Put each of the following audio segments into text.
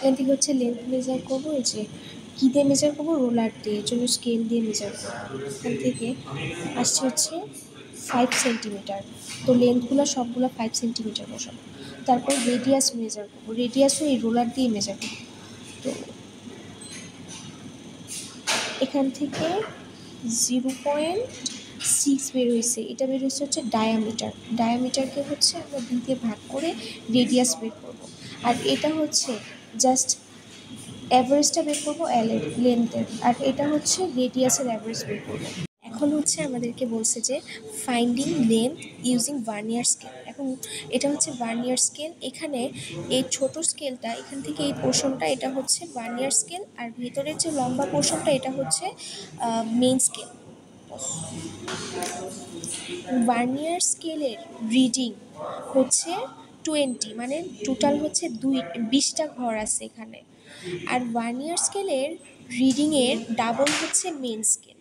এখান থেকে হচ্ছে লেন্থ মেজার করবো, এই যে কী দিয়ে মেজার করবো, রোলার দিয়ে, এর জন্য স্কেল দিয়ে মেজার করবো। এখান থেকে আসছে হচ্ছে 5 সেন্টিমিটার, তো লেন্থগুলো সবগুলো 5 সেন্টিমিটার বসাবো। তারপর রেডিয়াস মেজার করবো, রেডিয়াসও এই রোলার দিয়ে মেজার করবো। তো এখান থেকে 0.6 বের হয়েছে, এটা বের হয়েছে হচ্ছে ডায়ামিটার। ডায়ামিটারকে হচ্ছে আমরা 2 দিয়ে ভাগ করে রেডিয়াস বের করবো। আর এটা হচ্ছে জাস্ট অ্যাভারেজটা বের করবো লেন্থের, আর এটা হচ্ছে রেডিয়াসের অ্যাভারেজ বের করবো। এখন হচ্ছে আমাদেরকে বলছে যে finding length using vernier scale. এখন এটা হচ্ছে ভার্নিয়ার স্কেল, এখানে এই ছোট স্কেলটা, এখান থেকে এই পোর্শনটা, এটা হচ্ছে ভার্নিয়ার স্কেল, আর ভিতরের যে লম্বা পোর্শনটা এটা হচ্ছে মেইন স্কেল। ভার্নিয়ার স্কেলের রিডিং হচ্ছে 20, মানে টোটাল হচ্ছে 20টা ঘর আছে এখানে। আর ভার্নিয়ার স্কেলের রিডিংয়ের ডাবল হচ্ছে মেইন স্কেল।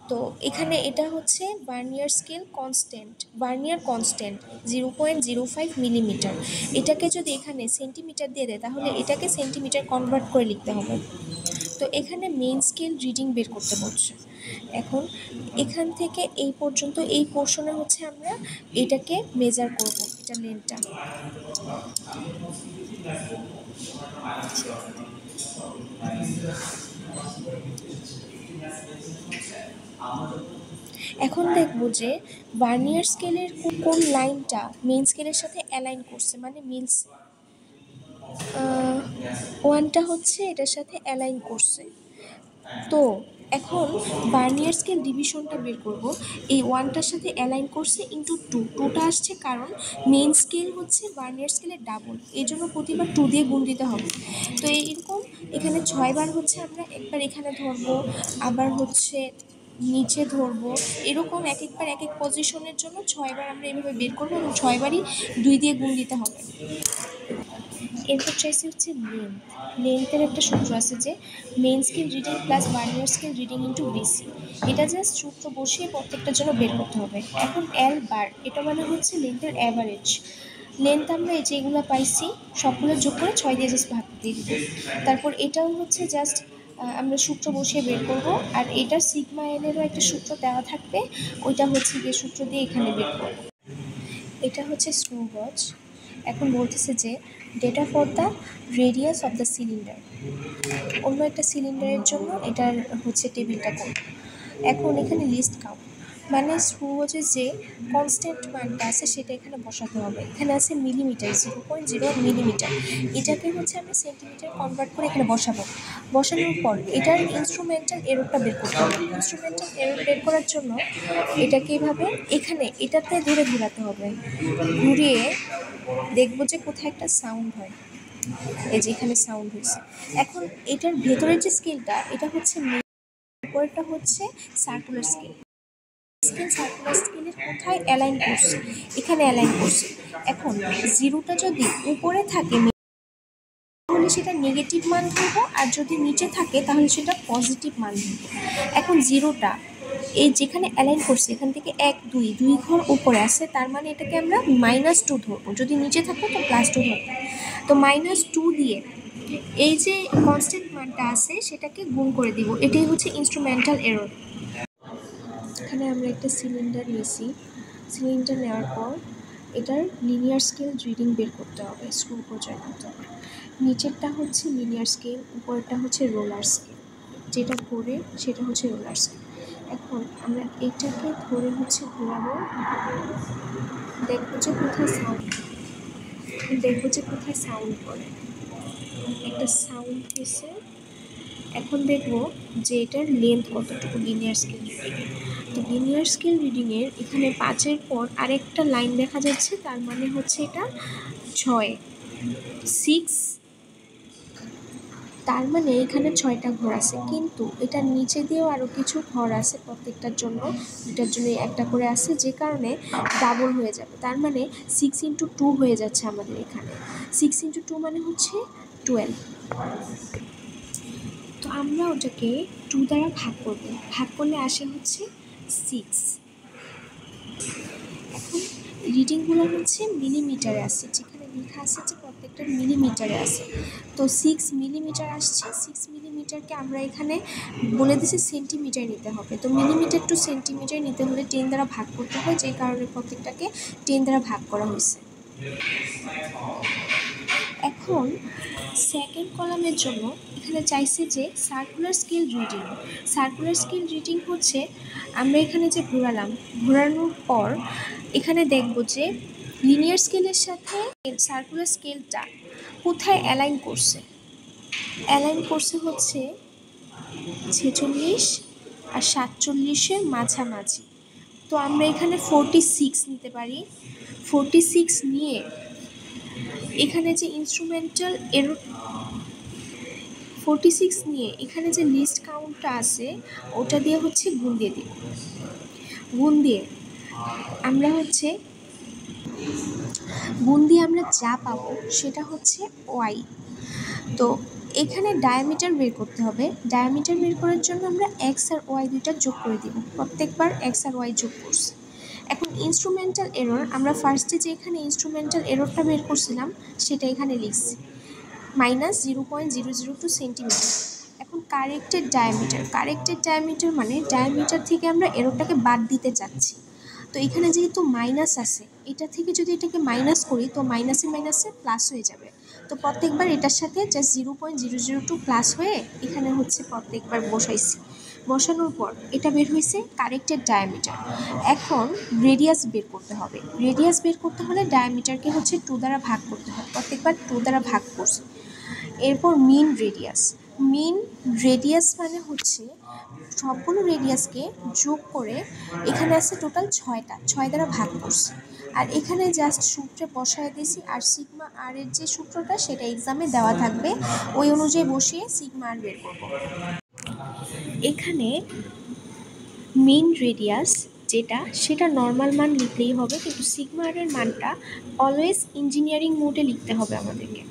তো এখানে এটা হচ্ছে vernier scale constant, vernier constant 0.05 millimetre. এটাকে যদি এখানে সেন্টিমিটার দিয়ে দেয় তাহলে এটাকে সেন্টিমিটার কনভার্ট করে লিখতে হবে। তো এখানে মেইন স্কেল রিডিং বের করতে বলছে। এখন এখান থেকে এই পর্যন্ত এই পোর্শনে হচ্ছে আমরা এটাকে মেজার করব, এটা লেন্থটা। এখন দেখব যে ভার্নিয়ার স্কেলের কোন লাইনটা মেইন স্কেলের সাথে অ্যালাইন করছে, মানে মিলছে। 1টা হচ্ছে এটার সাথে অ্যালাইন করছে। তো এখন ভার্নিয়ার স্কেল ডিভিশনটা বের করব, এই 1টার সাথে অ্যালাইন করছে ইন্টু 2টা আসছে, কারণ মেইন স্কেল হচ্ছে ভার্নিয়ার স্কেলের ডাবল, এই জন্য প্রতিবার 2 দিয়ে গুণ দিতে হবে। তো এরকম এখানে 6বার হচ্ছে আমরা একবার এখানে ধরবো, আবার হচ্ছে নিচে ধরবো, এরকম এক একবার এক এক পজিশনের জন্য 6বার আমরা এভাবে বের করবো, এবং 6বারই 2 দিয়ে গুণ দিতে হবে। এরপর চাইছে হচ্ছে লেন্থের একটা সূত্র আছে যে main scale reading plus vernier scale reading into BC, এটা জাস্ট সূত্র বসিয়ে প্রত্যেকটার জন্য বের করতে হবে। এখন এল বার, এটা মানে হচ্ছে লেন্থের অ্যাভারেজ। লেন্থ আমরা এই যেগুলো পাইছি সবগুলো যোগ করে 6 দিয়ে জাস্ট ভাগ দিয়ে দিব। তারপর এটাও হচ্ছে জাস্ট আমরা সূত্র বসিয়ে বের করব, আর এটা সিগমা এলেরও একটা সূত্র দেওয়া থাকবে, ওইটা হচ্ছে গিয়ে সূত্র দিয়ে এখানে বের করব। এটা হচ্ছে স্ক্রু গজ। এখন বলতেছে যে data for the radius of the cylinder, অন্য একটা সিলিন্ডারের জন্য এটার হচ্ছে টেবিলটা করব। এখন এখানে লিস্ট কাউন্ট, মানে স্ক্রু গজের যে কনস্ট্যান্ট মানটা আছে সেটা এখানে বসাতে হবে। এখানে আছে মিলিমিটার, 0.0 মিলিমিটার, এটাকে হচ্ছে আমরা সেন্টিমিটার কনভার্ট করে এখানে বসাবো। বসানোর পর এটার ইনস্ট্রুমেন্টাল এররটা বের করতে হবে। ইনস্ট্রুমেন্টাল এরর বের করার জন্য এটাকে এভাবে এখানে এটাতে ধরে ঘোরাতে হবে, ঘুরিয়ে দেখবো যে কোথায় একটা সাউন্ড হয়, এই যে এখানে সাউন্ড হয়েছে। এখন এটার ভেতরের যে স্কেলটা এটা হচ্ছে উপরেরটা হচ্ছে সার্কুলার স্কেল। সার্কুলার স্কেলের কোথায় অ্যালাইন করছে, এখানে অ্যালাইন করছে। এখন 0টা যদি উপরে থাকে তাহলে সেটা নেগেটিভ মান ধরবো, আর যদি নিচে থাকে তাহলে সেটা পজিটিভ মান ধরবো। এখন 0টা এই যেখানে অ্যালাইন করছে এখান থেকে 1 2 ঘর উপরে আছে, তার মানে এটাকে আমরা -2 ধরবো, যদি নিচে থাকে তো +2 ধরবো। তো -2 দিয়ে এই যে কনস্ট্যান্ট মানটা আছে সেটাকে গুণ করে দিব, এটাই হচ্ছে ইনস্ট্রুমেন্টাল এরর। এখানে আমরা একটা সিলিন্ডার নিয়েছি, সিলিন্ডার নেওয়ার পর এটার লিনিয়ার স্কেল রিডিং বের করতে হবে, স্ক্রু পর্যায় করতে হবে। নিচেরটা হচ্ছে লিনিয়ার স্কেল, উপরেরটা হচ্ছে রোলার স্কেল, যেটা ঘোরে সেটা হচ্ছে রোলার স্কেল। এখন আমরা এটাকে ধরে হচ্ছে ঘোরাবো, দেখবো যে কোথায় সাউন্ড করে, একটা সাউন্ড হয়েছে। এখন দেখবো যে এটার লেন্থ কতটুকু লিনিয়ার স্কেল রিডিংয়ে। তো লিনিয়ার স্কেল রিডিংয়ের এখানে 5-এর পর আরেকটা লাইন দেখা যাচ্ছে, তার মানে হচ্ছে এটা 6, তার মানে এখানে 6টা ঘর আছে, কিন্তু এটার নিচে দিয়েও আরও কিছু ঘর আছে, প্রত্যেকটার জন্য এটার জন্য একটা করে আছে, যে কারণে ডাবল হয়ে যাবে। তার মানে 6 × 2 হয়ে যাচ্ছে আমাদের এখানে। 6 × 2 মানে হচ্ছে 12। তো আমরা ওটাকে 2 দ্বারা ভাগ করব, ভাগ করলে আসে হচ্ছে 6। এখন রিডিংগুলো হচ্ছে মিলিমিটারে আসছে, যেখানে লেখা আছে যে প্রত্যেকটা প্রত্যেকটা মিলিমিটারে আছে। তো 6 মিলিমিটার আসছে, 6 মিলিমিটারকে আমরা এখানে বলে দিছি সেন্টিমিটার নিতে হবে। তো মিলিমিটার টু সেন্টিমিটার নিতে হলে 10 দ্বারা ভাগ করতে হয়, যে কারণে প্রত্যেকটাকে 10 দ্বারা ভাগ করা হয়েছে। এখন সেকেন্ড কলামের জন্য এখানে চাইছে যে circular scale reading. Circular scale reading হচ্ছে আমরা এখানে যে ঘোরালাম, ঘোরানোর পর এখানে দেখব যে লিনিয়ার স্কেলের সাথে সার্কুলার স্কেলটা কোথায় অ্যালাইন করছে। অ্যালাইন করছে হচ্ছে 46 আর 47-এর মাঝামাঝি। তো আমরা এখানে 46 নিতে পারি। 46 নিয়ে এখানে যে ইনস্ট্রুমেন্টাল এরর 46 নিয়ে এখানে যে লিস্ট কাউন্টটা আছে ওটা দিয়ে হচ্ছে গুণ দিয়ে দিই। গুণ দিয়ে আমরা যা পাবো সেটা হচ্ছে ওয়াই। তো এখানে ডায়ামিটার বের করতে হবে। ডায়ামিটার বের করার জন্য আমরা এক্স আর ওয়াই দুইটা যোগ করে দিব। প্রত্যেকবার এক্স আর ওয়াই যোগ করছি। এখন ইনস্ট্রুমেন্টাল এরর আমরা ফার্স্টে যে এখানে ইনস্ট্রুমেন্টাল এররটা বের করছিলাম সেটা এখানে লিখছি -0.002 সেন্টিমিটার। এখন কারেক্টেড ডায়ামিটার মানে ডায়ামিটার থেকে আমরা এররটাকে বাদ দিতে চাচ্ছি। তো এখানে যেহেতু মাইনাস আছে, এটা থেকে যদি এটাকে মাইনাস করি তো মাইনাসে মাইনাসে প্লাস হয়ে যাবে। তো প্রত্যেকবার এটার সাথে জাস্ট 0.002 প্লাস হয়ে এখানে হচ্ছে প্রত্যেকবার বসানোর পর এটা বের হয়েছে কারেক্টেড ডায়ামিটার। এখন রেডিয়াস বের করতে হবে। রেডিয়াস বের করতে হলে ডায়ামিটারকে হচ্ছে 2 দ্বারা ভাগ করতে হবে। প্রত্যেকবার 2 দ্বারা ভাগ করছে। এরপর মিন রেডিয়াস মানে হচ্ছে সবগুলো রেডিয়াসকে যোগ করে এখানে আছে টোটাল 6টা, 6 দ্বারা ভাগ করছে। আর এখানে জাস্ট সূত্রে বসায় দিয়েছি, আর সিগমা আর এর যে সূত্রটা সেটা এক্সামে দেওয়া থাকবে, ওই অনুযায়ী বসিয়ে সিগমা আর বের করব। এখানে মিন রেডিয়াস যেটা সেটা নর্মাল মান লিখলেই হবে, কিন্তু সিগমা আর এর মানটা অলওয়েজ ইঞ্জিনিয়ারিং মোডে লিখতে হবে আমাদেরকে।